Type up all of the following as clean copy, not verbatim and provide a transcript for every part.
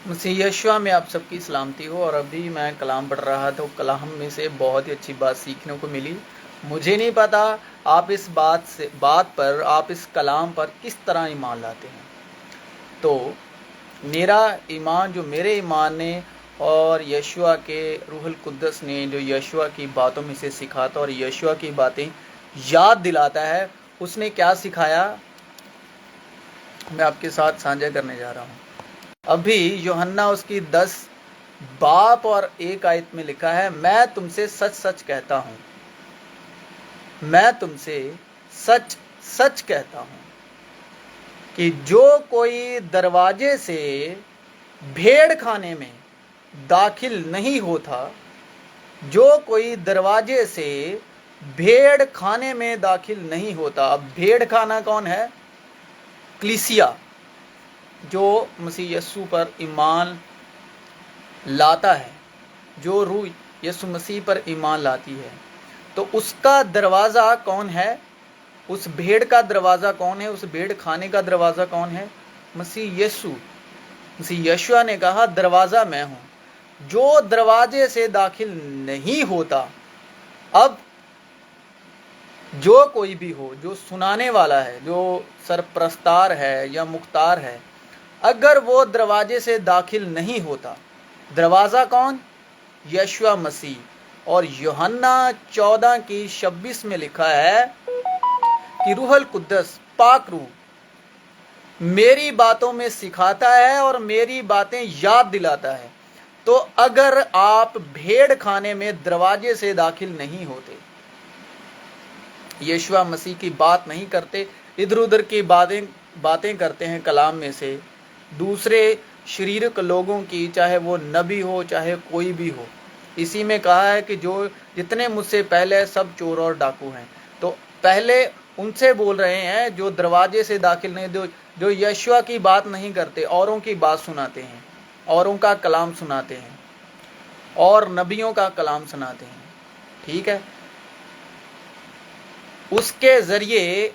मसीह यीशु में आप सबकी सलामती हो। और अभी मैं कलाम पढ़ रहा था, कलाम में से बहुत ही अच्छी बात सीखने को मिली। मुझे नहीं पता आप इस बात पर, आप इस कलाम पर किस तरह ईमान लाते हैं। तो मेरा ईमान, जो मेरे ईमान ने और यीशु के रूहुल कुद्दस ने जो यीशु की बातों में से सिखाता और यीशु की बातें याद दिलाता है, उसने क्या सिखाया मैं आपके साथ साझा करने जा रहा हूँ। अभी यूहन्ना उसकी 10 बाप और 1 आयत में लिखा है, मैं तुमसे सच सच कहता हूँ, मैं तुमसे सच सच कहता हूँ कि जो कोई दरवाजे से भेड़ खाने में दाखिल नहीं होता, जो कोई दरवाजे से भेड़ खाने में दाखिल नहीं होता। अब भेड़ खाना कौन है? कलीसिया, जो मसीह यीशु पर ईमान लाता है, जो रूह यीशु मसीह पर ईमान लाती है, तो उसका दरवाज़ा कौन है? उस भेड़ का दरवाज़ा कौन है? उस भेड़ खाने का दरवाज़ा कौन है? मसीह यीशु। मसीह यीशु ने कहा, दरवाज़ा मैं हूँ, जो दरवाजे से दाखिल नहीं होता। अब जो कोई भी हो, जो सुनाने वाला है, जो सरप्रस्तार है या मुख्तार है, अगर वो दरवाजे से दाखिल नहीं होता, दरवाज़ा कौन? यीशु मसीह। और यूहन्ना 14:26 में लिखा है कि रूहुल कुद्दस, पाक रूह मेरी बातों में सिखाता है और मेरी बातें याद दिलाता है। तो अगर आप भेड़ खाने में दरवाजे से दाखिल नहीं होते, यीशु मसीह की बात नहीं करते, इधर उधर की बातें करते हैं कलाम में से, दूसरे शरीरक लोगों की, चाहे वो नबी हो चाहे कोई भी हो। इसी में कहा है कि जो जितने मुझसे पहले सब चोर और डाकू हैं। तो पहले उनसे बोल रहे हैं जो दरवाजे से दाखिल नहीं, जो यीशु की बात नहीं करते, औरों की बात सुनाते हैं, औरों का कलाम सुनाते हैं और नबियों का कलाम सुनाते हैं। ठीक है, उसके जरिए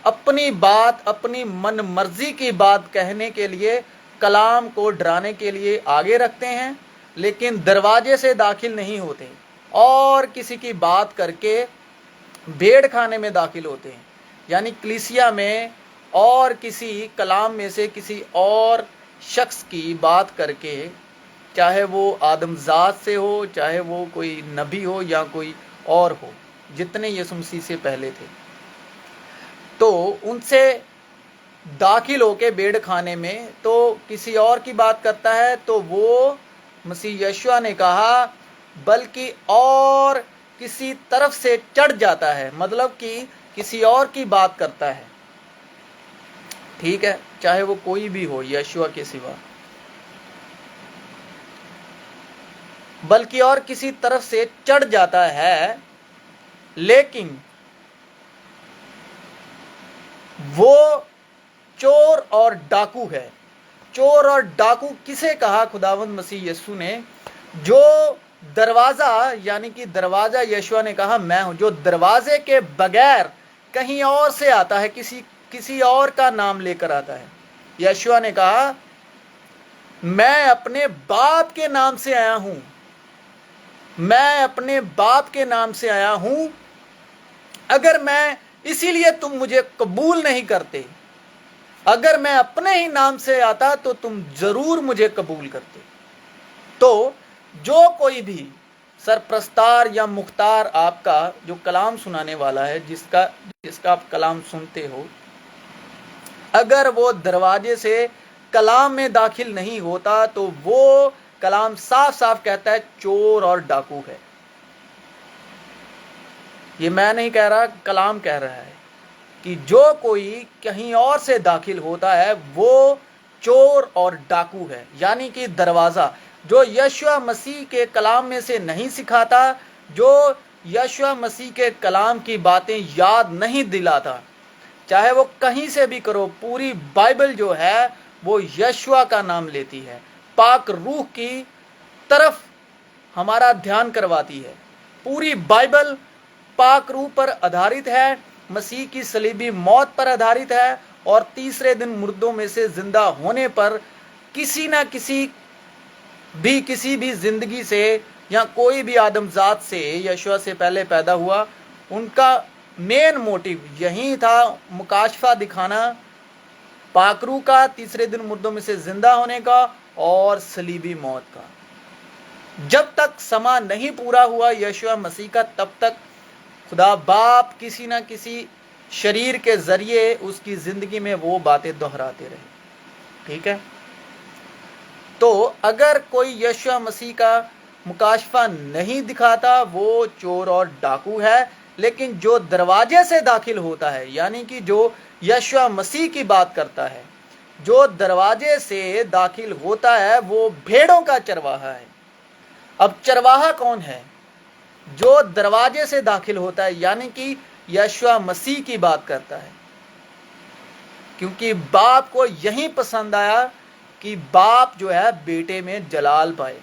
अपनी बात, अपनी मन मर्जी की बात कहने के लिए, कलाम को डराने के लिए आगे रखते हैं, लेकिन दरवाजे से दाखिल नहीं होते और किसी की बात करके भेड़ खाने में दाखिल होते हैं, यानी कलीसिया में, और किसी कलाम में से किसी और शख्स की बात करके, चाहे वो आदमजात से हो, चाहे वो कोई नबी हो या कोई और हो, जितने यीशु मसीह से पहले थे, तो उनसे दाखिल होके भेड़ खाने में तो किसी और की बात करता है, तो वो मसीह यीशु ने कहा बल्कि और किसी तरफ से चढ़ जाता है, मतलब कि किसी और की बात करता है। ठीक है, चाहे वो कोई भी हो यीशु के सिवा, बल्कि और किसी तरफ से चढ़ जाता है, लेकिन वो चोर और डाकू है। चोर और डाकू किसे कहा? खुदावंद मसीह यीशु ने, जो दरवाजा, यानी कि दरवाजा यीशु ने कहा मैं हूं, जो दरवाजे के बगैर कहीं और से आता है, किसी और का नाम लेकर आता है। यीशु ने कहा मैं अपने बाप के नाम से आया हूं, मैं अपने बाप के नाम से आया हूं। अगर मैं, इसीलिए तुम मुझे कबूल नहीं करते, अगर मैं अपने ही नाम से आता तो तुम जरूर मुझे कबूल करते। तो जो कोई भी सरप्रस्तार या मुख्तार आपका जो कलाम सुनाने वाला है, जिसका आप कलाम सुनते हो, अगर वो दरवाजे से कलाम में दाखिल नहीं होता, तो वो कलाम साफ साफ कहता है चोर और डाकू है। ये मैं नहीं कह रहा, कलाम कह रहा है कि जो कोई कहीं और से दाखिल होता है वो चोर और डाकू है, यानी कि दरवाज़ा जो यीशु मसीह के कलाम में से नहीं सिखाता, जो यीशु मसीह के कलाम की बातें याद नहीं दिलाता, चाहे वो कहीं से भी करो। पूरी बाइबल जो है वो यीशु का नाम लेती है, पाक रूह की तरफ हमारा ध्यान करवाती है। पूरी बाइबल पाक रूह पर आधारित है, मसीह की सलीबी मौत पर आधारित है और तीसरे दिन मुर्दों में से जिंदा होने पर किसी ना किसी भी जिंदगी से या कोई भी आदमजात से यशुआ से पहले पैदा हुआ, उनका मेन मोटिव यही था, मुकाशफा दिखाना, पाकरू का, तीसरे दिन मुर्दों में से जिंदा होने का और सलीबी मौत का। जब तक समा नहीं पूरा हुआ यशुआ मसीह का, तब तक खुदा बाप किसी ना किसी शरीर के जरिए उसकी जिंदगी में वो बातें दोहराते रहे। ठीक है, तो अगर कोई यशुआ मसीह का मुकाशफा नहीं दिखाता वो चोर और डाकू है। लेकिन जो दरवाजे से दाखिल होता है, यानी कि जो यशुआ मसीह की बात करता है, जो दरवाजे से दाखिल होता है, वो भेड़ों का चरवाहा है। अब चरवाहा कौन है? जो दरवाजे से दाखिल होता है, यानी कि यशुआ मसीह की बात करता है, क्योंकि बाप को यही पसंद आया कि बाप जो है बेटे में जलाल पाए।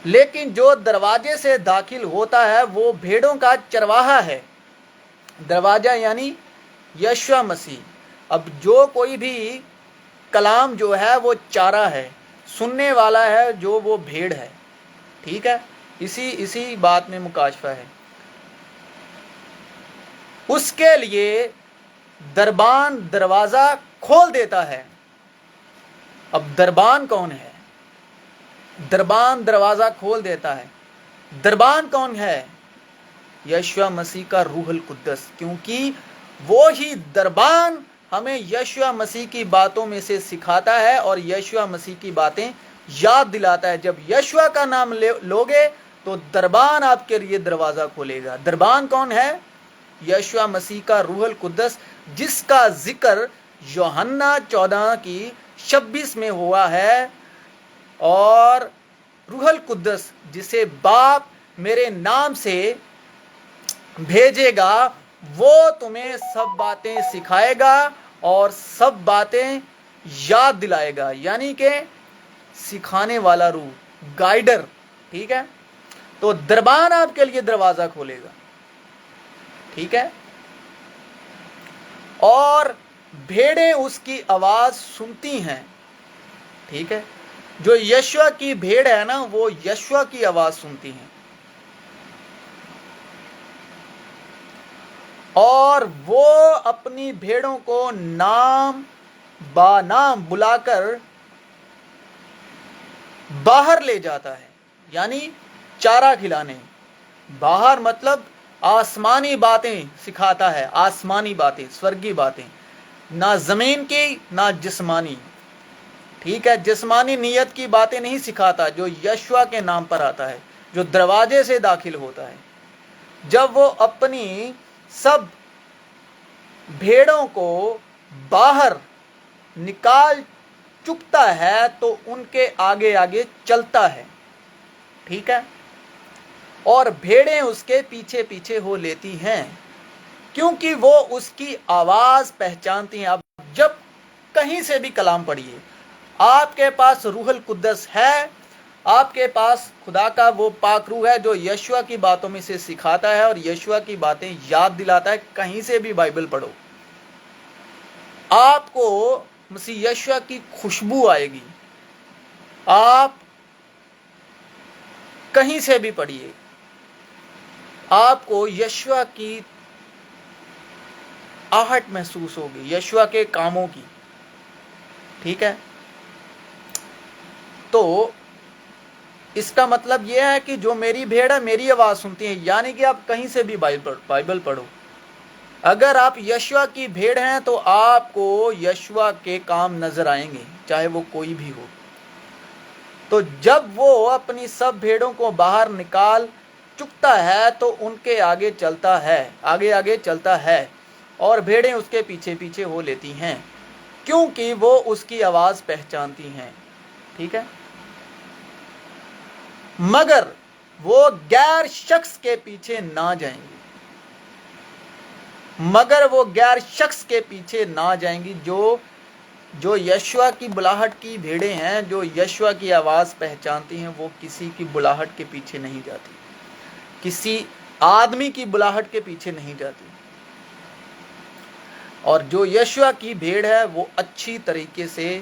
लेकिन जो दरवाजे से दाखिल होता है वो भेड़ों का चरवाहा है। दरवाजा यानी यशुआ मसीह। अब जो कोई भी कलाम जो है वो चारा है, सुनने वाला है जो वो भेड़ है। ठीक है, इसी बात में मुकाशफा है। उसके लिए दरबान दरवाजा खोल देता है। अब दरबान कौन है? दरबान दरवाजा खोल देता है। दरबान कौन है? यशुआ मसीह का रूहुल कुद्दस, क्योंकि वो ही दरबान हमें यशुआ मसीह की बातों में से सिखाता है और यशुआ मसीह की बातें याद दिलाता है। जब यशुआ का नाम लोगे तो दरबान आपके लिए दरवाजा खोलेगा। दरबान कौन है? यशुआ मसीह का रूहुल कुद्दस, जिसका जिक्र यूहन्ना 14:26 में हुआ है। और रूहुल कुद्दस जिसे बाप मेरे नाम से भेजेगा, वो तुम्हें सब बातें सिखाएगा और सब बातें याद दिलाएगा, यानी कि सिखाने वाला रूह, गाइडर। ठीक है, तो दरबान आपके लिए दरवाजा खोलेगा। ठीक है, और भेड़ें उसकी आवाज सुनती हैं। ठीक है, जो यशुआ की भेड़ है ना, वो यशुआ की आवाज सुनती हैं और वो अपनी भेड़ों को नाम बानाम बुलाकर बाहर ले जाता है, यानी चारा खिलाने। बाहर मतलब आसमानी बातें सिखाता है, आसमानी बातें, स्वर्गीय बातें, ना जमीन की ना जिस्मानी। ठीक है, जिस्मानी नियत की बातें नहीं सिखाता, जो यशुआ के नाम पर आता है, जो दरवाजे से दाखिल होता है। जब वो अपनी सब भेड़ों को बाहर निकाल चुकता है तो उनके आगे आगे चलता है। ठीक है, और भेड़ें उसके पीछे पीछे हो लेती हैं, क्योंकि वो उसकी आवाज पहचानती हैं। अब जब कहीं से भी कलाम पढ़िए, आपके पास रूहुल कुद्दस है, आपके पास खुदा का वो पाक रूह है जो यशुआ की बातों में से सिखाता है और यशुआ की बातें याद दिलाता है। कहीं से भी बाइबल पढ़ो, आपको मसीह यशुआ की खुशबू आएगी। आप कहीं से भी पढ़िए, आपको यशुआ की आहट महसूस होगी, यशुआ के कामों की। ठीक है, तो इसका मतलब यह है कि जो मेरी भेड़ है मेरी आवाज सुनती है, यानी कि आप कहीं से भी बाइबल पढ़ो। अगर आप यशुआ की भेड़ हैं तो आपको यशुआ के काम नजर आएंगे, चाहे वो कोई भी हो। तो जब वो अपनी सब भेड़ों को बाहर निकाल चुकता है तो उनके आगे चलता है, आगे आगे चलता है, और भेड़ें उसके पीछे पीछे हो लेती हैं, क्योंकि वो उसकी आवाज पहचानती हैं। ठीक है, मगर वो गैर शख्स के पीछे ना जाएंगी, मगर वो गैर शख्स के पीछे ना जाएंगी। जो यशुआ की बुलाहट की भेड़ें हैं, जो यशुआ की आवाज पहचानती हैं, वो किसी की बुलाहट के पीछे नहीं जाती, किसी आदमी की बुलाहट के पीछे नहीं जाती। اور جو یشوع کی بھیڑ ہے وہ اچھی طریقے سے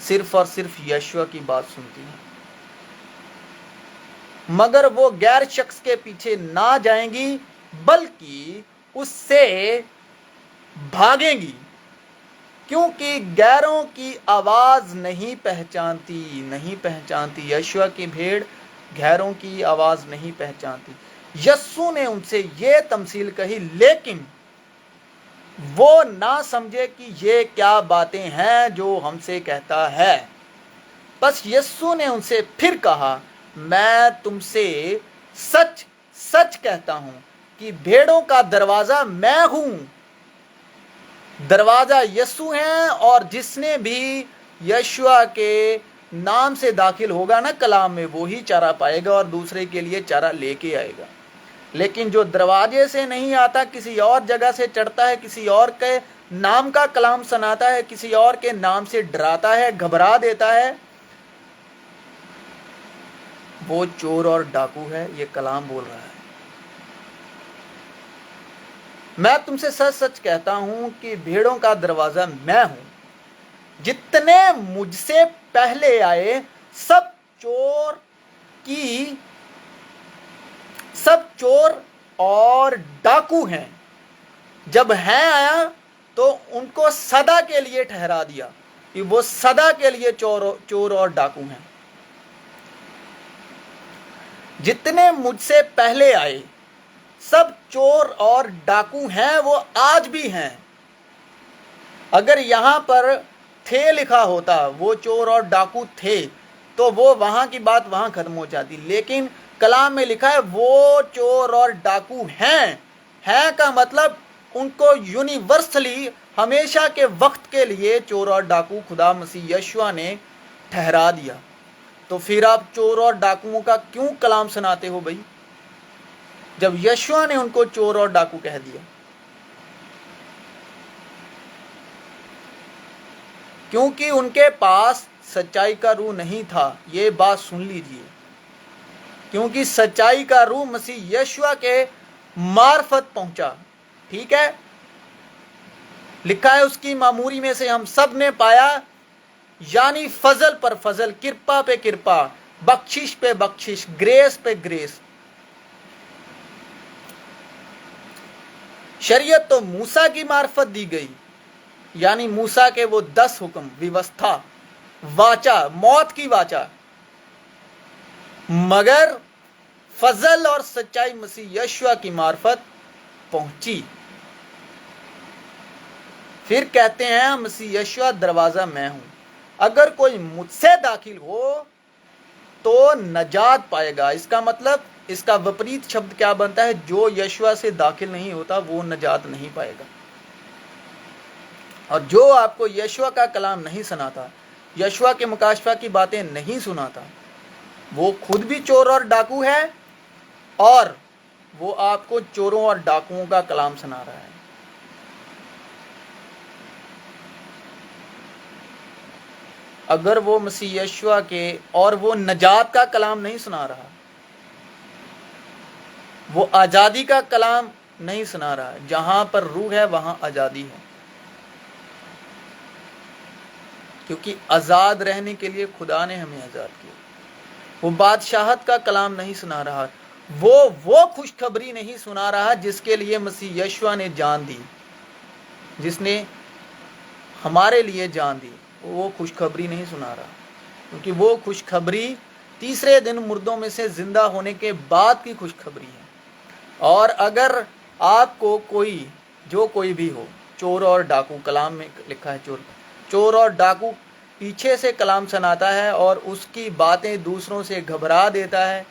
صرف اور صرف یشوع کی بات سنتی ہے، مگر وہ غیر شخص کے پیچھے نہ جائیں گی بلکہ اس سے بھاگیں گی، کیونکہ غیروں کی آواز نہیں پہچانتی۔ یشوع کی بھیڑ غیروں کی آواز نہیں پہچانتی۔ یسوع نے ان سے یہ تمثیل کہی، لیکن وہ نہ سمجھے کہ یہ کیا باتیں ہیں جو ہم سے کہتا ہے۔ بس یسوع نے ان سے پھر کہا، میں تم سے سچ سچ کہتا ہوں کہ بھیڑوں کا دروازہ میں ہوں۔ دروازہ یسوع ہے، اور جس نے بھی یشوع کے نام سے داخل ہوگا نا کلام میں، وہی چارہ پائے گا اور دوسرے کے لیے چارہ لے کے آئے گا۔ لیکن جو دروازے سے نہیں آتا، کسی اور جگہ سے چڑھتا ہے، کسی اور کے نام کا کلام سناتا ہے، کسی اور کے نام سے ڈراتا ہے، گھبرا دیتا ہے، وہ چور اور ڈاکو ہے۔ یہ کلام بول رہا ہے، میں تم سے سچ سچ کہتا ہوں کہ بھیڑوں کا دروازہ میں ہوں۔ جتنے مجھ سے پہلے آئے سب چور اور ڈاکو ہیں، جب ہیں آیا تو ان کو سدا کے لیے ٹھہرا دیا کہ وہ سدا کے لیے چور اور ڈاکو ہیں۔ جتنے مجھ سے پہلے آئے سب چور اور ڈاکو ہیں، وہ آج بھی ہیں۔ اگر یہاں پر تھے لکھا ہوتا، وہ چور اور ڈاکو تھے، تو وہ وہاں کی بات وہاں ختم ہو جاتی، لیکن کلام میں لکھا ہے وہ چور اور ڈاکو ہیں۔ ہیں کا مطلب ان کو یونیورسلی ہمیشہ کے وقت کے لیے چور اور ڈاکو خدا مسیح یشوع نے ٹھہرا دیا۔ تو پھر آپ چور اور ڈاکوؤں کا کیوں کلام سناتے ہو بھائی، جب یشوع نے ان کو چور اور ڈاکو کہہ دیا؟ کیونکہ ان کے پاس سچائی کا روح نہیں تھا۔ یہ بات سن لیجئے، کیونکہ سچائی کا روح مسیح یشوع کے معرفت پہنچا، ٹھیک ہے؟ لکھا ہے اس کی معموری میں سے ہم سب نے پایا، یعنی فضل پر فضل، کرپا پہ کرپا، بخشش پہ بخشش، گریس پہ گریس۔ شریعت تو موسیٰ کی معرفت دی گئی، یعنی موسیٰ کے وہ 10 حکم، ویوستھا، واچا، موت کی واچا، مگر فضل اور سچائی مسیح یشوع کی معرفت پہنچی۔ پھر کہتے ہیں مسیح یشوع دروازہ میں ہوں، اگر کوئی مجھ سے داخل ہو تو نجات پائے گا۔ اس کا مطلب، اس کا وپریت شبد کیا بنتا ہے؟ جو یشوع سے داخل نہیں ہوتا وہ نجات نہیں پائے گا۔ اور جو آپ کو یشوع کا کلام نہیں سناتا، یشوع کے مکاشفہ کی باتیں نہیں سناتا، وہ خود بھی چور اور ڈاکو ہے، اور وہ آپ کو چوروں اور ڈاکوؤں کا کلام سنا رہا ہے۔ اگر وہ مسیح یشوع کے اور وہ نجات کا کلام نہیں سنا رہا، وہ آزادی کا کلام نہیں سنا رہا، جہاں پر روح ہے وہاں آزادی ہے، کیونکہ آزاد رہنے کے لیے خدا نے ہمیں آزاد کیا۔ وہ بادشاہت کا کلام نہیں سنا رہا، وہ خوشخبری نہیں سنا رہا جس کے لیے مسیح یشوع نے جان دی، جس نے ہمارے لیے جان دی، وہ خوشخبری نہیں سنا رہا، کیونکہ وہ خوشخبری تیسرے دن مردوں میں سے زندہ ہونے کے بعد کی خوشخبری ہے۔ اور اگر آپ کو کوئی بھی ہو، چور اور ڈاکو، کلام میں لکھا ہے چور اور ڈاکو پیچھے سے کلام سناتا ہے اور اس کی باتیں دوسروں سے گھبرا دیتا ہے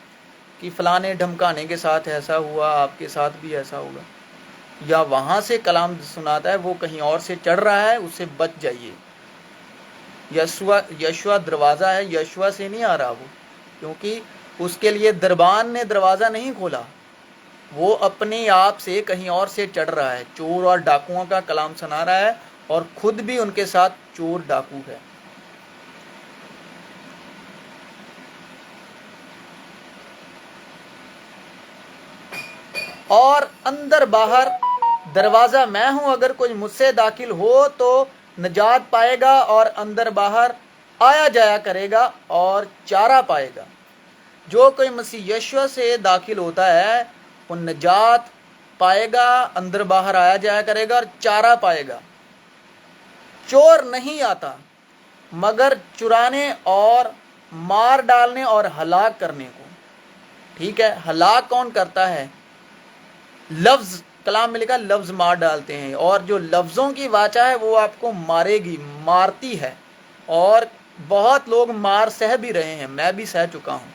کہ فلانے ڈھمکانے کے ساتھ ایسا ہوا، آپ کے ساتھ بھی ایسا ہوگا، یا وہاں سے کلام سناتا ہے وہ کہیں اور سے چڑھ رہا ہے، اس سے بچ جائیے۔ یشوع دروازہ ہے، یشوع سے نہیں آ رہا وہ، کیونکہ اس کے لیے دربان نے دروازہ نہیں کھولا، وہ اپنے آپ سے کہیں اور سے چڑھ رہا ہے، چور اور ڈاکوؤں کا کلام سنا رہا ہے اور خود بھی ان کے ساتھ چور ڈاکو ہے۔ اور اندر باہر दरवाज़ा मैं हूँ, अगर कोई मुझसे दाखिल हो तो निजात पाएगा और अंदर बाहर आया जाया करेगा और चारा पाएगा। जो कोई मसीह यीशु से दाखिल होता है वो निजात पाएगा, अंदर बाहर आया जाया करेगा और चारा पाएगा। चोर नहीं आता मगर चुराने और मार डालने और हलाक करने को। ठीक है, हलाक कौन करता है? लफ्ज़, कलाम में लिखा लफ्ज़ मार डालते हैं, और जो लफ्ज़ों की वाचा है वो आपको मारेगी, मारती है। और बहुत लोग मार सह भी रहे हैं, मैं भी सह चुका हूँ,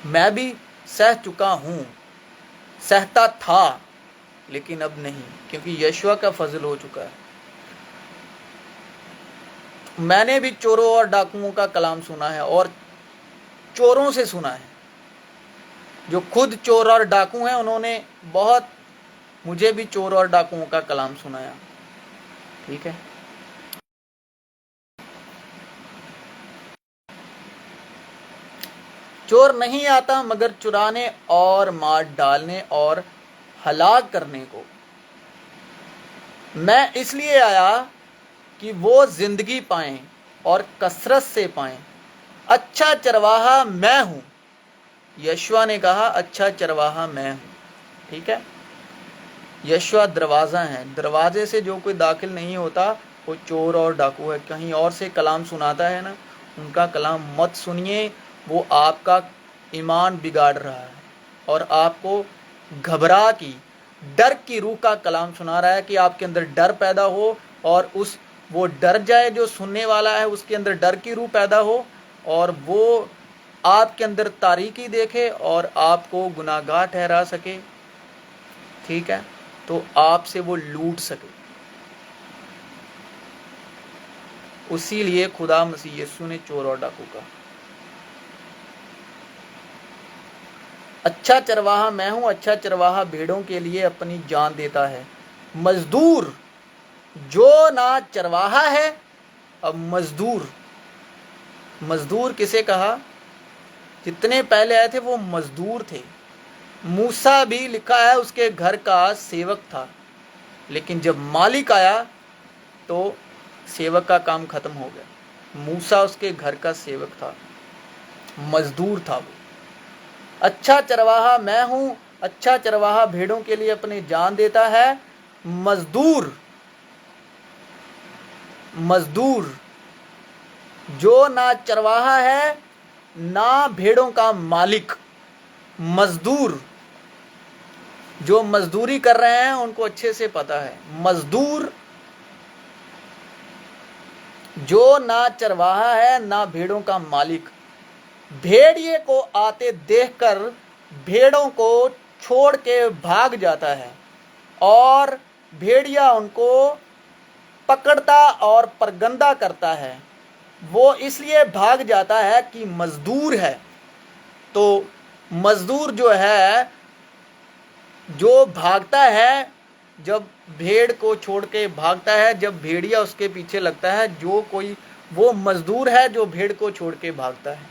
मैं भी सह चुका हूँ, सहता था लेकिन अब नहीं, क्योंकि यीशु का फजल हो चुका है। मैंने भी चोरों और डाकुओं का कलाम सुना है और चोरों से सुना है। जो खुद चोर और डाकू हैं उन्होंने बहुत मुझे भी चोर और डाकुओं का कलाम सुनाया। ठीक है, चोर नहीं आता मगर चुराने और मार डालने और हलाक करने को। मैं इसलिए आया कि वो जिंदगी पाएं और कसरत से पाएं। अच्छा चरवाहा मैं हूं, यीशु ने कहा अच्छा चरवाहा मैं हूं। ठीक है, यीशु दरवाज़ा है, दरवाजे से जो कोई दाखिल नहीं होता वो चोर और डाकू है। कहीं और से कलाम सुनाता है ना, उनका कलाम मत सुनिए, वो आपका ईमान बिगाड़ रहा है और आपको घबरा की, डर की रूह का कलाम सुना रहा है कि आपके अंदर डर पैदा हो और वो डर जाए, जो सुनने वाला है उसके अंदर डर की रूह पैदा हो और वो आपके अंदर तारीकी देखे और आपको गुनाहगार ठहरा सके। ठीक है, तो आपसे वो लूट सके। उसी लिए खुदा मसीह यीशु ने चोर और डाकू का अच्छा चरवाहा मैं हूं, अच्छा चरवाहा भेड़ों के लिए अपनी जान देता है। मजदूर जो ना चरवाहा है, अब मजदूर किसे कहा? जितने पहले आए थे वो मजदूर थे। मूसा भी लिखा है उसके घर का सेवक था, लेकिन जब मालिक आया तो सेवक का काम खत्म हो गया। मूसा उसके घर का सेवक था, मजदूर था वो। अच्छा चरवाहा मैं हूं, अच्छा चरवाहा भेड़ों के लिए अपनी जान देता है। मजदूर जो ना चरवाहा है ना भेड़ों का मालिक। मजदूर जो मजदूरी कर रहे हैं उनको अच्छे से पता है। मजदूर जो ना चरवाहा है ना भेड़ों का मालिक, भेड़िए को आते देखकर भेड़ों को छोड़ के भाग जाता है और भेड़िया उनको पकड़ता और परगंदा करता है। वो इसलिए भाग जाता है कि मजदूर है। तो मजदूर जो है, जो भागता है, जब भेड़ को छोड़ के भागता है, जब भेड़िया उसके पीछे लगता है, जो कोई वो मजदूर है जो भेड़ को छोड़ के भागता है।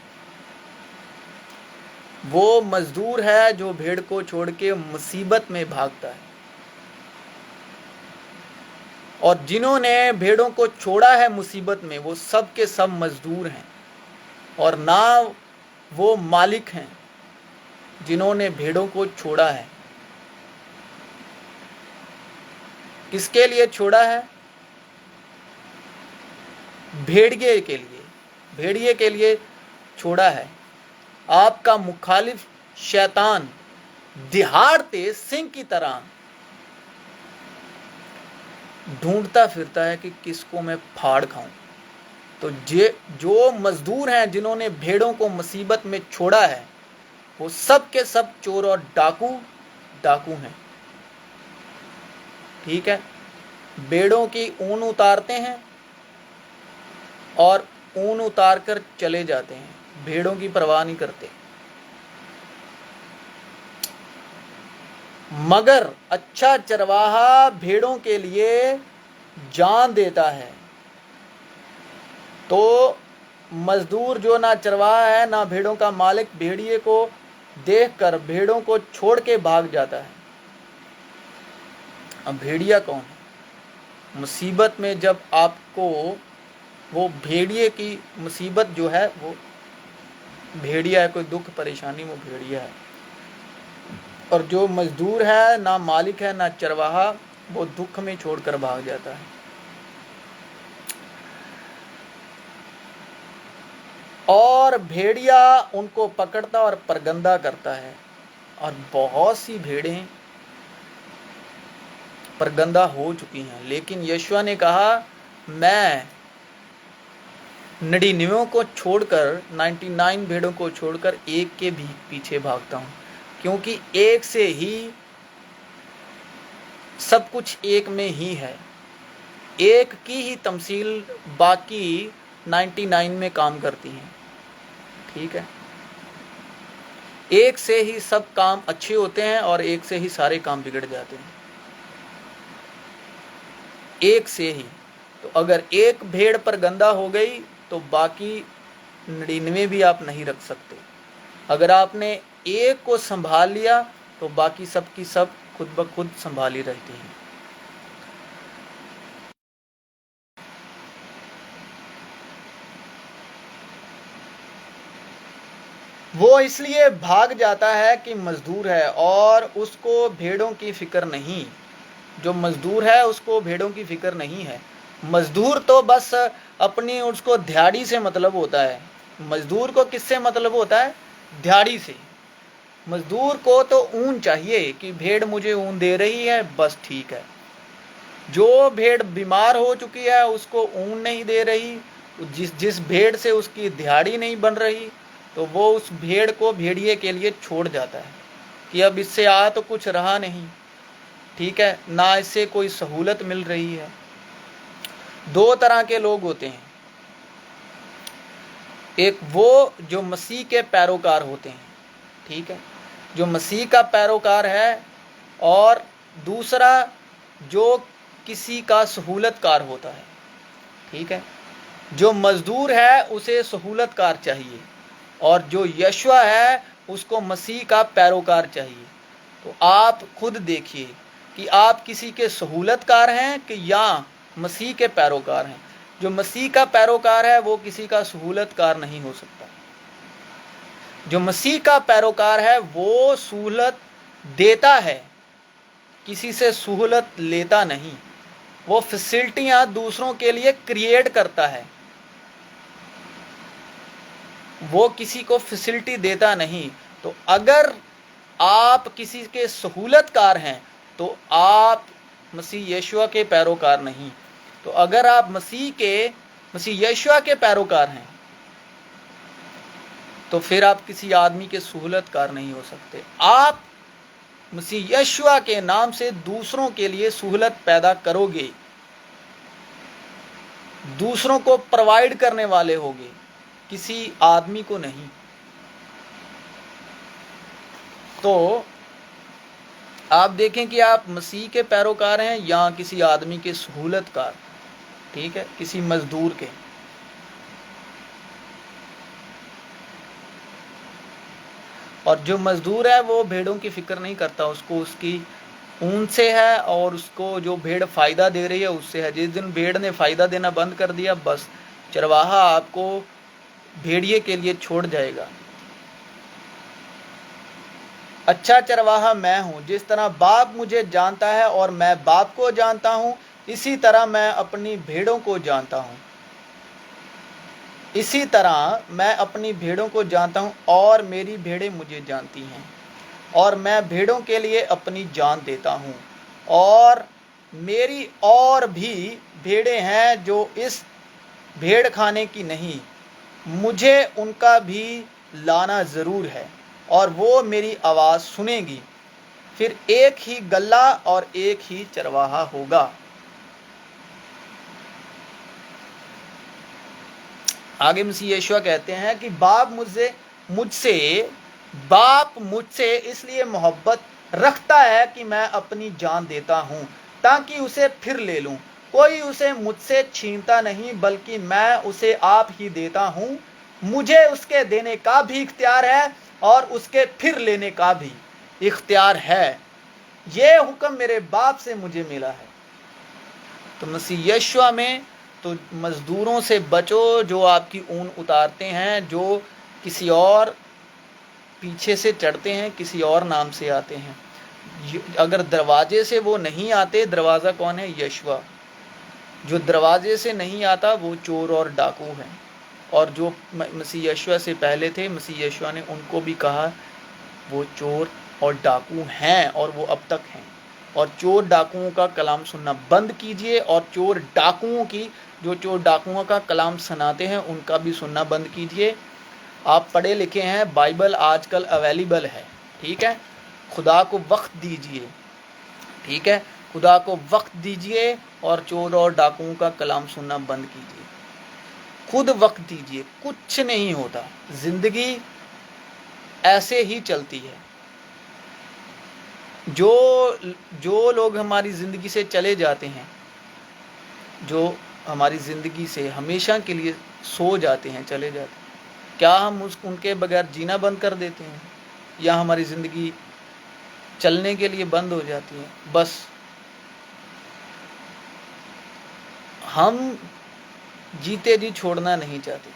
वो मजदूर है जो भेड़ को छोड़ के मुसीबत में भागता है। और जिन्होंने भेड़ों को छोड़ा है मुसीबत में, वो सब के सब मजदूर हैं और ना वो मालिक हैं जिन्होंने भेड़ों को छोड़ा है। किसके लिए छोड़ा है? भेड़िए के लिए, भेड़िए के लिए छोड़ा है। आपका मुखालिफ शैतान दिहाड़ते सिंह की तरह ढूंढता फिरता है कि किसको मैं फाड़ खाऊं। तो जो मजदूर हैं जिन्होंने भेड़ों को मुसीबत में छोड़ा है, वो सब के सब चोर और डाकू हैं। ठीक है, भेड़ों की ऊन उतारते हैं और ऊन उतार कर चले जाते हैं, भेड़ों की परवाह नहीं करते। मगर अच्छा चरवाहा भेड़ों के लिए जान देता है। तो मजदूर जो ना चरवाहा है ना भेड़ों का मालिक, भेड़िए को देखकर भेड़ों को छोड़ के भाग जाता है। अब भेड़िया कौन है? मुसीबत में जब आपको वो भेड़िए की मुसीबत जो है वो भेड़िया है, कोई दुख परेशानी वो भेड़िया है। और जो मजदूर है, ना मालिक है ना चरवाहा, वो दुख में छोड़कर भाग जाता है। और भेड़िया उनको पकड़ता और परगंदा करता है। और बहुत सी भेड़ें परगंदा हो चुकी हैं, लेकिन यशुआ ने कहा मैं 99 को छोड़कर 99 भेड़ों को छोड़कर एक के भी पीछे भागता हूँ, क्योंकि एक से ही सब कुछ एक में ही है। एक की ही तमसील बाकी 99 में काम करती है। ठीक है, एक से ही सब काम अच्छे होते हैं और एक से ही सारे काम बिगड़ जाते हैं। एक से ही। तो अगर एक भेड़ पर गंदा हो गई तो बाकी 99 भी आप नहीं रख सकते। अगर आपने एक को संभाल लिया तो बाकी सब की सब खुद ब खुद संभाली रहती हैं। वो इसलिए भाग जाता है कि मजदूर है और उसको भेड़ों की फिक्र नहीं। जो मजदूर है उसको भेड़ों की फिक्र नहीं है। मजदूर तो बस अपनी उसको दिहाड़ी से मतलब होता है। मजदूर को किससे मतलब होता है? दिहाड़ी से। मजदूर को तो ऊन चाहिए कि भेड़ मुझे ऊन दे रही है, बस ठीक है। जो भेड़ बीमार हो चुकी है उसको ऊन नहीं दे रही, जिस भेड़ से उसकी दिहाड़ी नहीं बन रही, तो वो उस भेड़ को भेड़िए के लिए छोड़ जाता है कि अब इससे आ तो कुछ रहा नहीं। ठीक है, ना इससे कोई सहूलत मिल रही है। दो तरह के लोग होते हैं, एक वो जो मसीह के पैरोकार होते हैं, ठीक है, जो मसीह का पैरोकार है, और दूसरा जो किसी का सहूलतकार होता है। ठीक है, जो मजदूर है उसे सहूलतकार चाहिए और जो यशुआ है उसको मसीह का पैरोकार चाहिए। तो आप खुद देखिए कि आप किसी के सहूलतकार हैं कि या मसीह के पैरोकार हैं। जो मसीह का पैरोकार है वो किसी का सहूलतकार नहीं हो सकता। जो मसीह का पैरोकार है वो सहूलत देता है, किसी से सहूलत लेता नहीं। वो फैसिलिटियां दूसरों के लिए क्रिएट करता है, वो किसी को फैसिलिटी देता नहीं। तो अगर आप किसी के सहूलतकार हैं तो आप मसीह यशुआ के पैरोकार नहीं। तो अगर आप मसीह यशुआ के पैरोकार हैं तो फिर आप किसी आदमी के सहूलतकार नहीं हो सकते। आप मसीह यशुआ के नाम से दूसरों के लिए सहूलत पैदा करोगे, दूसरों को प्रोवाइड करने वाले होगे, किसी आदमी को नहीं। तो आप देखें कि आप मसीह के पैरोकार हैं या किसी आदमी के सहूलतकार, ठीक है, किसी मजदूर के। और जो मजदूर है वो भेड़ों की फिक्र नहीं करता, उसको उसकी ऊन से है और उसको जो भेड़ फायदा दे रही है उससे है। जिस दिन भेड़ ने फायदा देना बंद कर दिया, बस चरवाहा आपको भेड़िए के लिए छोड़ जाएगा। अच्छा चरवाहा मैं हूं, जिस तरह बाप मुझे जानता है और मैं बाप को जानता हूं, इसी तरह मैं अपनी भेड़ों को जानता हूं। इसी तरह मैं अपनी भेड़ों को जानता हूं और मेरी भेड़ें मुझे जानती हैं, और मैं भेड़ों के लिए अपनी जान देता हूं। और मेरी और भी भेड़ें हैं जो इस भेड़ खाने की नहीं, मुझे उनका भी लाना ज़रूर है और वो मेरी आवाज़ सुनेगी। फिर एक ही गल्ला और एक ही चरवाहा होगा। आगे मसीह यीशु कहते हैं कि बाप मुझसे इसलिए मोहब्बत रखता है कि मैं अपनी जान देता हूँ ताकि उसे फिर ले लूँ। कोई उसे मुझसे छीनता नहीं, बल्कि मैं उसे आप ही देता हूँ। मुझे उसके देने का भी इख्तियार है और उसके फिर लेने का भी इख्तियार है। یہ حکم میرے باپ سے مجھے ملا ہے۔ تو مسیح یشوع میں تو مزدوروں سے بچو جو آپ کی اون اتارتے ہیں، جو کسی اور پیچھے سے چڑھتے ہیں، کسی اور نام سے آتے ہیں۔ اگر دروازے سے وہ نہیں آتے، دروازہ کون ہے؟ یشوع۔ جو دروازے سے نہیں آتا وہ چور اور ڈاکو ہیں، اور جو مسیح یشوع سے پہلے تھے، مسیح یشوع نے ان کو بھی کہا وہ چور اور ڈاکو ہیں، اور وہ اب تک ہیں۔ اور چور ڈاکوؤں کا کلام سننا بند کیجئے، اور چور ڈاکوؤں کا کلام سناتے ہیں ان کا بھی سننا بند کیجئے۔ آپ پڑھے لکھے ہیں، بائبل آج کل اویلیبل ہے، ٹھیک ہے؟ خدا کو وقت دیجئے، ٹھیک ہے؟ خدا کو وقت دیجئے اور چور اور ڈاکوؤں کا کلام سننا بند کیجئے۔ خود وقت دیجئے، کچھ نہیں ہوتا، زندگی ایسے ہی چلتی ہے۔ جو لوگ ہماری زندگی سے چلے جاتے ہیں، جو ہماری زندگی سے ہمیشہ کے لیے سو جاتے ہیں، چلے جاتے ہیں، کیا ہم ان کے بغیر جینا بند کر دیتے ہیں، یا ہماری زندگی چلنے کے لیے بند ہو جاتی ہے؟ بس ہم جیتے جی چھوڑنا نہیں چاہتے۔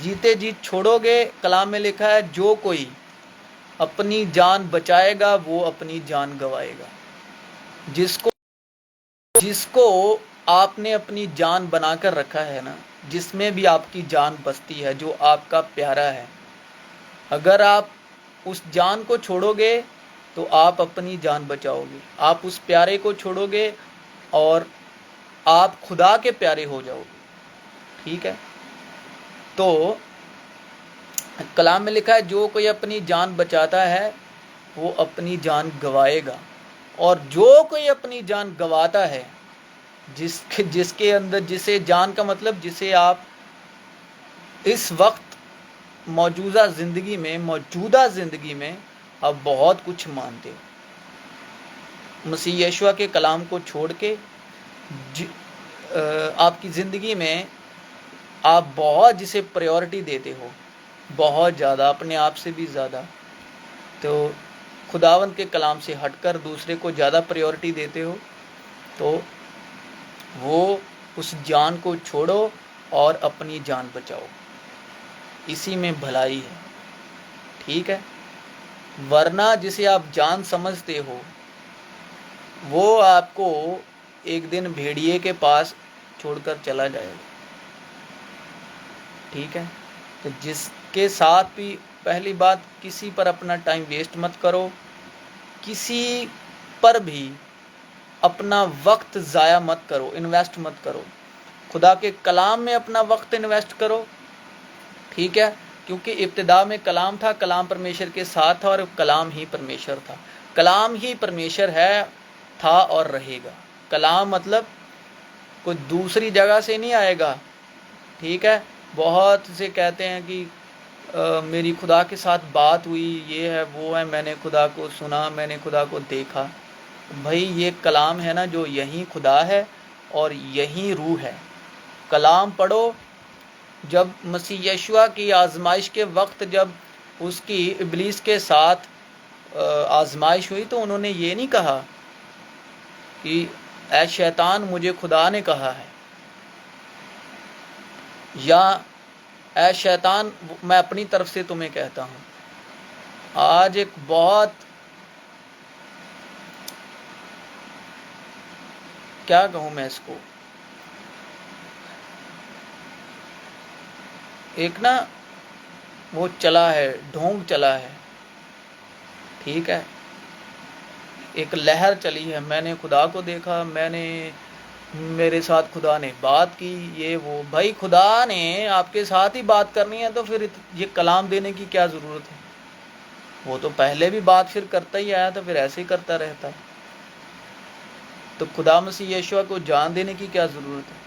جیتے جی چھوڑو گے، کلام میں لکھا ہے جو کوئی اپنی جان بچائے گا وہ اپنی جان گوائے گا۔ جس کو آپ نے اپنی جان بنا کر رکھا ہے نا، جس میں بھی آپ کی جان بستی ہے، جو آپ کا پیارا ہے، اگر آپ اس جان کو چھوڑو گے تو آپ اپنی جان بچاؤ گے۔ آپ اس پیارے کو چھوڑو گے اور آپ خدا کے پیارے ہو جاؤ گے، ٹھیک ہے؟ تو کلام میں لکھا ہے جو کوئی اپنی جان بچاتا ہے وہ اپنی جان گوائے گا، اور جو کوئی اپنی جان گواتا ہے، جس کے اندر، جسے جان کا مطلب جسے آپ اس وقت موجودہ زندگی میں آپ بہت کچھ مانتے ہو، مسیح یشوع کے کلام کو چھوڑ کے آپ کی زندگی میں آپ بہت جسے پریورٹی دیتے ہو، بہت زیادہ، اپنے آپ سے بھی زیادہ، تو خداوند کے کلام سے ہٹ کر دوسرے کو زیادہ پریورٹی دیتے ہو، تو وہ اس جان کو چھوڑو اور اپنی جان بچاؤ، اسی میں بھلائی ہے، ٹھیک ہے؟ ورنہ جسے آپ جان سمجھتے ہو وہ آپ کو ایک دن بھیڑیے کے پاس چھوڑ کر چلا جائے گا، ٹھیک ہے؟ تو جس کے ساتھ بھی، پہلی بات، کسی پر اپنا ٹائم ویسٹ مت کرو، کسی پر بھی اپنا وقت ضائع مت کرو، انویسٹ مت کرو۔ خدا کے کلام میں اپنا وقت انویسٹ کرو، ٹھیک ہے؟ کیونکہ ابتدا میں کلام تھا، کلام پرمیشر کے ساتھ تھا، اور کلام ہی پرمیشر تھا۔ کلام ہی پرمیشر ہے، تھا اور رہے گا۔ کلام مطلب کوئی دوسری جگہ سے نہیں آئے گا، ٹھیک ہے؟ بہت سے کہتے ہیں کہ میری خدا کے ساتھ بات ہوئی، یہ ہے وہ ہے، میں نے خدا کو سنا، میں نے خدا کو دیکھا۔ بھائی یہ کلام ہے نا، جو یہی خدا ہے اور یہی روح ہے۔ کلام پڑھو۔ جب مسیح یشوع کی آزمائش کے وقت جب اس کی ابلیس کے ساتھ آزمائش ہوئی تو انہوں نے یہ نہیں کہا کہ اے شیطان مجھے خدا نے کہا ہے، یا اے شیطان میں اپنی طرف سے تمہیں کہتا ہوں۔ آج ایک بہت، کیا کہوں میں اس کو، ایک نا وہ چلا ہے، ڈھونگ چلا ہے، ٹھیک ہے؟ ایک لہر چلی ہے، میں نے خدا کو دیکھا، میرے ساتھ خدا نے بات کی، یہ وہ۔ بھائی خدا نے آپ کے ساتھ ہی بات کرنی ہے تو پھر یہ کلام دینے کی کیا ضرورت ہے؟ وہ تو پہلے بھی بات پھر کرتا ہی آیا، تو پھر ایسے ہی کرتا رہتا، تو خدا مسیح یشوع کو جان دینے کی کیا ضرورت ہے؟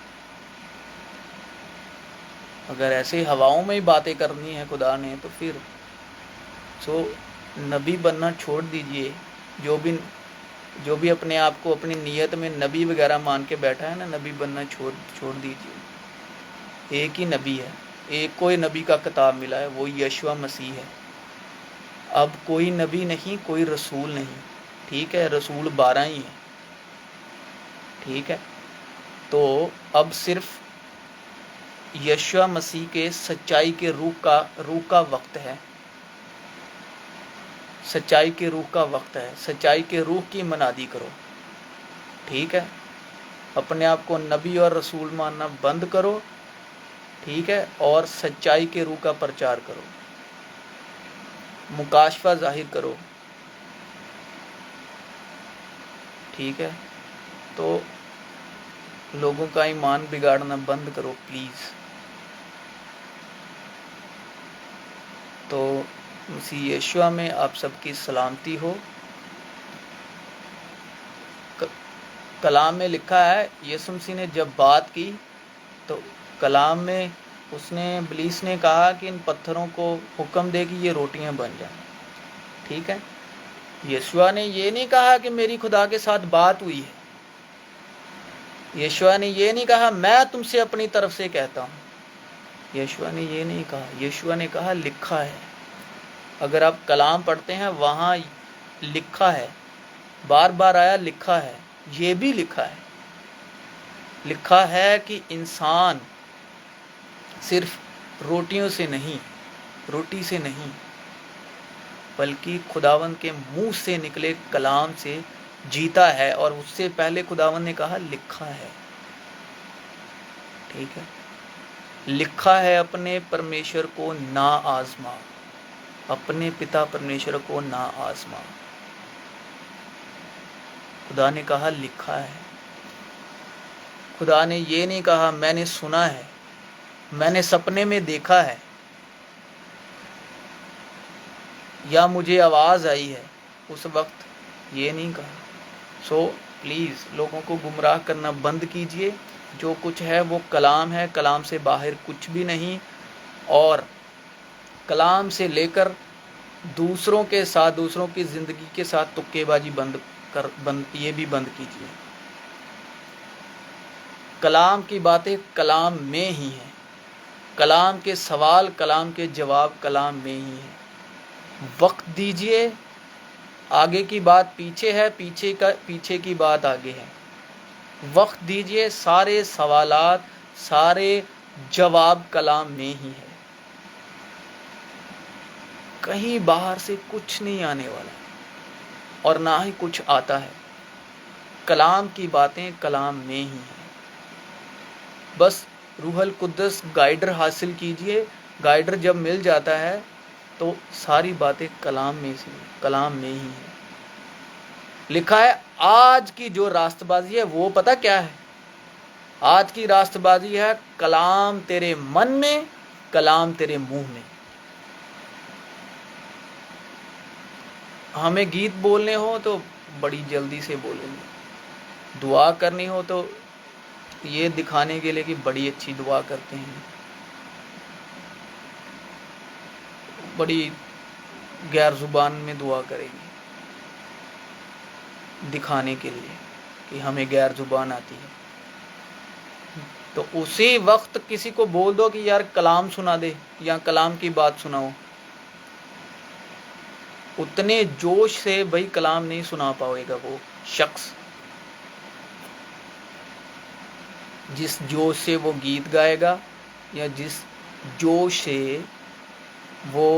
اگر ایسے ہواؤں میں ہی باتیں کرنی ہے خدا نے تو پھر نبی بننا چھوڑ دیجئے۔ جو بھی اپنے آپ کو اپنی نیت میں نبی وغیرہ مان کے بیٹھا ہے نا، نبی بننا چھوڑ دیجئے۔ ایک ہی نبی ہے، ایک کوئی نبی کا خطاب ملا ہے، وہ یشوع مسیح ہے۔ اب کوئی نبی نہیں، کوئی رسول نہیں، ٹھیک ہے، رسول 12 ہی ہیں، ٹھیک ہے۔ تو اب صرف یشوع مسیح کے سچائی کے روح کا وقت ہے، سچائی کے روح کا وقت ہے، سچائی کے روح کی منادی کرو، ٹھیک ہے۔ اپنے آپ کو نبی اور رسول ماننا بند کرو، ٹھیک ہے، اور سچائی کے روح کا پرچار کرو، مکاشفہ ظاہر کرو، ٹھیک ہے۔ تو لوگوں کا ایمان بگاڑنا بند کرو پلیز۔ تو مسیح یشوع میں آپ سب کی سلامتی ہو۔ کلام میں لکھا ہے یسوع مسیح نے جب بات کی تو کلام میں ابلیس نے کہا کہ ان پتھروں کو حکم دے کہ یہ روٹیاں بن جائیں، ٹھیک ہے۔ یشوع نے یہ نہیں کہا کہ میری خدا کے ساتھ بات ہوئی ہے، یشوع نے یہ نہیں کہا میں تم سے اپنی طرف سے کہتا ہوں، یشوع نے یہ نہیں کہا، یشوع نے کہا لکھا ہے۔ اگر آپ کلام پڑھتے ہیں وہاں لکھا ہے، بار بار آیا لکھا ہے، یہ بھی لکھا ہے، لکھا ہے کہ انسان صرف روٹی سے نہیں بلکہ خداوند کے منہ سے نکلے کلام سے جیتا ہے، اور اس سے پہلے خداوند نے کہا لکھا ہے، ٹھیک ہے۔ لکھا ہے اپنے پرمیشور کو نہ آزما، اپنے پتا پرمیشور کو نہ آزما، خدا نے کہا لکھا ہے۔ خدا نے یہ نہیں کہا میں نے سنا ہے، میں نے سپنے میں دیکھا ہے، یا مجھے آواز آئی ہے، اس وقت یہ نہیں کہا۔ سو پلیز لوگوں کو گمراہ کرنا بند کیجئے، جو کچھ ہے وہ کلام ہے، کلام سے باہر کچھ بھی نہیں، اور کلام سے لے کر دوسروں کے ساتھ، دوسروں کی زندگی کے ساتھ تکے بازی یہ بھی بند کیجئے۔ کلام کی باتیں کلام میں ہی ہیں، کلام کے سوال، کلام کے جواب کلام میں ہی ہیں۔ وقت دیجئے، آگے کی بات پیچھے ہے، پیچھے کی بات آگے ہے۔ وقت دیجئے، سارے سوالات، سارے جواب کلام میں ہی ہے، کہیں باہر سے کچھ نہیں آنے والا اور نہ ہی کچھ آتا ہے۔ کلام کی باتیں کلام میں ہی ہیں۔ بس روح القدس گائیڈر حاصل کیجئے، گائیڈر جب مل جاتا ہے تو ساری باتیں کلام میں ہی ہیں۔ لکھا ہے آج کی جو راست بازی ہے وہ پتہ کیا ہے؟ آج کی راست بازی ہے کلام تیرے من میں، کلام تیرے منہ میں۔ ہمیں گیت بولنے ہو تو بڑی جلدی سے بولیں گے، دعا کرنی ہو تو یہ دکھانے کے لیے کہ بڑی اچھی دعا کرتے ہیں، بڑی غیر زبان میں دعا کریں گے دکھانے کے لیے کہ ہمیں غیر زبان آتی ہے۔ تو اسی وقت کسی کو بول دو کہ یار کلام سنا دے یا کلام کی بات سناؤ، اتنے جوش سے بھائی کلام نہیں سنا پاؤے گا وہ شخص، جس جوش سے وہ گیت گائے گا یا جس جوش سے وہ،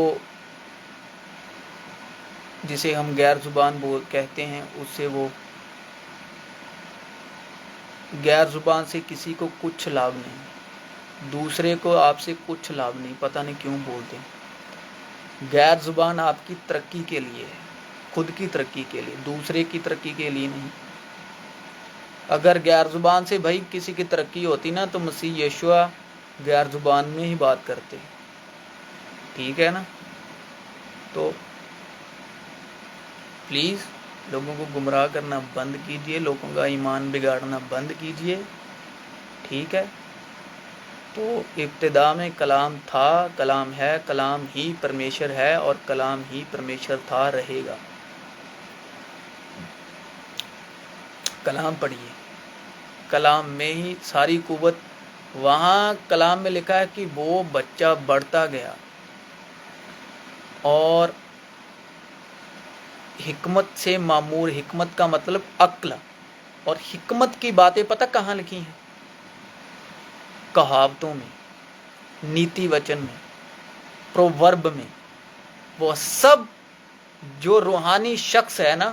جسے ہم غیر زبان کہتے ہیں، اس سے وہ غیر زبان سے کسی کو کچھ لابھ نہیں، دوسرے کو آپ سے کچھ لابھ نہیں، پتہ نہیں کیوں بولتے ہیں۔ غیر زبان آپ کی ترقی کے لیے ہے، خود کی ترقی کے لیے، دوسرے کی ترقی کے لیے نہیں۔ اگر غیر زبان سے بھائی کسی کی ترقی ہوتی نا تو مسیح یشوع غیر زبان میں ہی بات کرتے، ٹھیک ہے نا۔ تو پلیز لوگوں کو گمراہ کرنا بند کیجئے، لوگوں کا ایمان بگاڑنا بند کیجئے، ٹھیک ہے۔ تو ابتدا میں کلام تھا، کلام ہے، کلام ہی پرمیشر ہے اور کلام ہی پرمیشر تھا، رہے گا۔ کلام پڑھیے، کلام میں ہی ساری قوت، وہاں کلام میں لکھا ہے کہ وہ بچہ بڑھتا گیا اور حکمت سے معمور، حکمت کا مطلب عقل، اور حکمت کی باتیں پتہ کہاں لکھی ہیں؟ کہاوتوں میں، نیتی وچن میں، پروورب میں۔ وہ سب جو روحانی شخص ہے نا،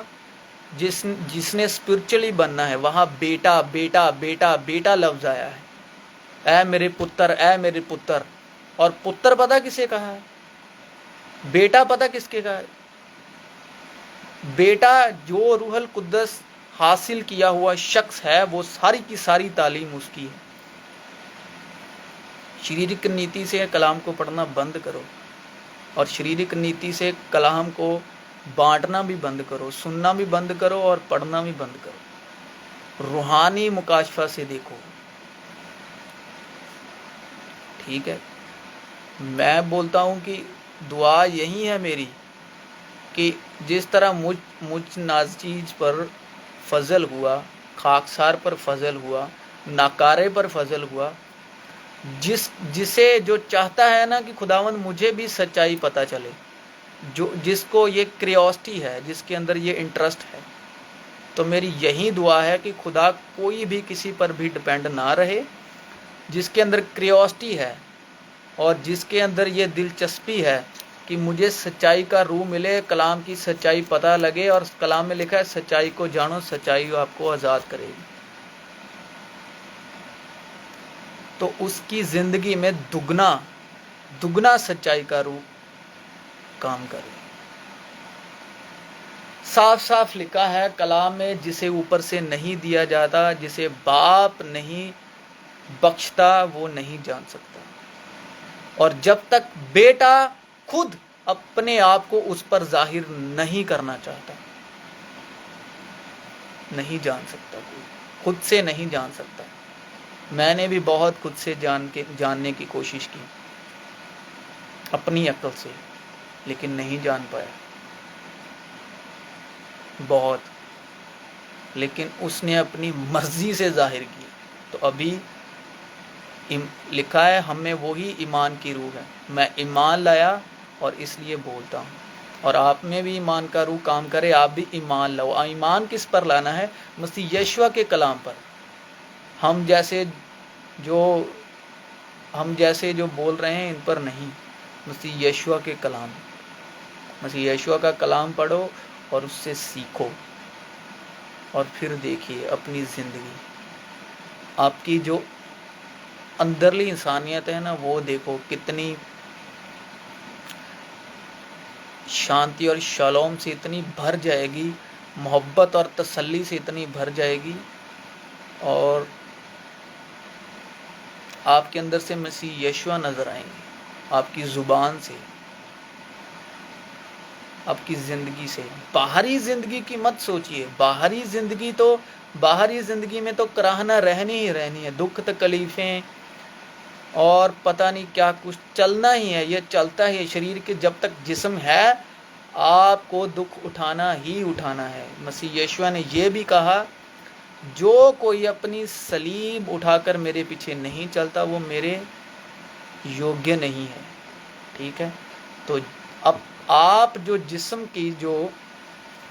جس نے اسپرچلی بننا ہے، وہاں بیٹا بیٹا بیٹا بیٹا لفظ آیا ہے، اے میرے پتر، اے میرے پتر۔ اور پتر پتہ کسے کہا ہے؟ بیٹا پتہ کس کے کہا ہے؟ بیٹا جو روح القدس حاصل کیا ہوا شخص ہے، وہ ساری کی ساری تعلیم اس کی ہے۔ شریرک نیتی سے کلام کو پڑھنا بند کرو، اور شریرک نیتی سے کلام کو بانٹنا بھی بند کرو، سننا بھی بند کرو اور پڑھنا بھی بند کرو۔ روحانی مکاشفہ سے دیکھو، ٹھیک ہے؟ میں بولتا ہوں کہ دعا یہی ہے میری کہ جس طرح مجھ ناچیز پر فضل ہوا، خاکسار پر فضل ہوا، ناکارے پر فضل ہوا، جسے جو چاہتا ہے نا کہ خداوند مجھے بھی سچائی پتہ چلے، جس کو یہ کریوسٹی ہے، جس کے اندر یہ انٹرسٹ ہے، تو میری یہی دعا ہے کہ خدا کوئی بھی کسی پر بھی ڈپینڈ نہ رہے۔ جس کے اندر کریوسٹی ہے اور جس کے اندر یہ دلچسپی ہے کہ مجھے سچائی کا روح ملے، کلام کی سچائی پتہ لگے، اور کلام میں لکھا ہے سچائی کو جانو، سچائی آپ کو آزاد کرے گی، تو اس کی زندگی میں دگنا سچائی کا روح کام کرے۔ صاف صاف لکھا ہے کلام میں، جسے اوپر سے نہیں دیا جاتا، جسے باپ نہیں بخشتا، وہ نہیں جان سکتا، اور جب تک بیٹا خود اپنے آپ کو اس پر ظاہر نہیں کرنا چاہتا، نہیں جان سکتا، کوئی خود سے نہیں جان سکتا۔ میں نے بھی بہت خود سے جاننے کی کوشش کی، اپنی عقل سے، لیکن نہیں جان پایا بہت، لیکن اس نے اپنی مرضی سے ظاہر کی۔ تو ابھی لکھا ہے ہم میں وہی ایمان کی روح ہے، میں ایمان لایا اور اس لیے بولتا ہوں، اور آپ میں بھی ایمان کا روح کام کرے، آپ بھی ایمان لاؤ۔ ایمان کس پر لانا ہے؟ مسیح یشوع کے کلام پر۔ ہم جیسے جو بول رہے ہیں ان پر نہیں، مسیح یشوع کے کلام، مسیح یشوع کا کلام پڑھو اور اس سے سیکھو، اور پھر دیکھیے اپنی زندگی، آپ کی جو اندرلی انسانیت ہے نا، وہ دیکھو کتنی شانتی اور شالوم سے اتنی بھر جائے گی، محبت اور تسلی سے اتنی بھر جائے گی، اور آپ کے اندر سے مسیح یشوع نظر آئیں گے، آپ کی زبان سے، آپ کی زندگی سے۔ باہری زندگی کی مت سوچئے، باہری زندگی میں تو کراہنا رہنی ہی رہنی ہے، دکھ تکلیفیں اور پتہ نہیں کیا کچھ چلنا ہی ہے، یہ چلتا ہی ہے، شریر کے جب تک جسم ہے آپ کو دکھ اٹھانا ہی اٹھانا ہے۔ مسیح یشوع نے یہ بھی کہا، جو کوئی اپنی صلیب اٹھا کر میرے پیچھے نہیں چلتا وہ میرے یوگیہ نہیں ہے، ٹھیک ہے؟ تو اب آپ جو جسم کی جو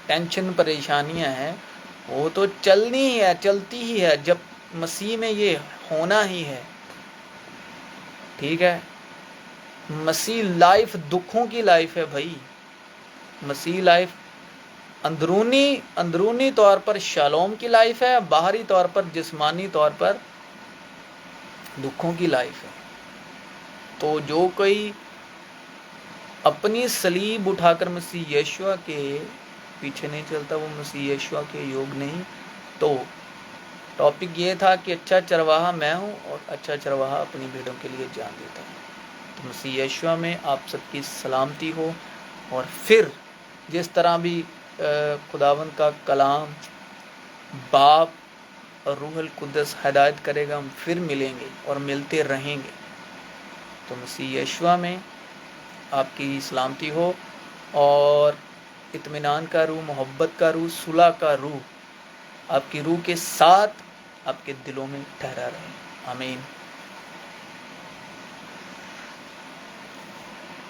ٹینشن پریشانیاں ہیں وہ تو چلنی ہی ہے، چلتی ہی ہے، جب مسیح میں یہ ہونا ہی ہے، ٹھیک ہے؟ مسیح لائف دکھوں کی لائف ہے بھائی، مسیح لائف اندرونی طور پر شالوم کی لائف ہے، باہری طور پر جسمانی طور پر دکھوں کی لائف ہے۔ تو جو کوئی اپنی صلیب اٹھا کر مسیح یشوع کے پیچھے نہیں چلتا وہ مسیح یشوع کے یوگ نہیں۔ تو ٹاپک یہ تھا کہ اچھا چرواہا میں ہوں، اور اچھا چرواہا اپنی بھیڑوں کے لیے جان دیتا ہوں۔ تو مسیح یشوع میں آپ سب کی سلامتی ہو، اور پھر جس طرح بھی خداوند کا کلام باپ اور روح القدس ہدایت کرے گا، ہم پھر ملیں گے اور ملتے رہیں گے۔ تو مسیح یشوع میں آپ کی سلامتی ہو، اور اطمینان کا روح، محبت کا روح، صلح کا روح آپ کی روح کے ساتھ آپ کے دلوں میں ٹھہرا رہے۔ آمین۔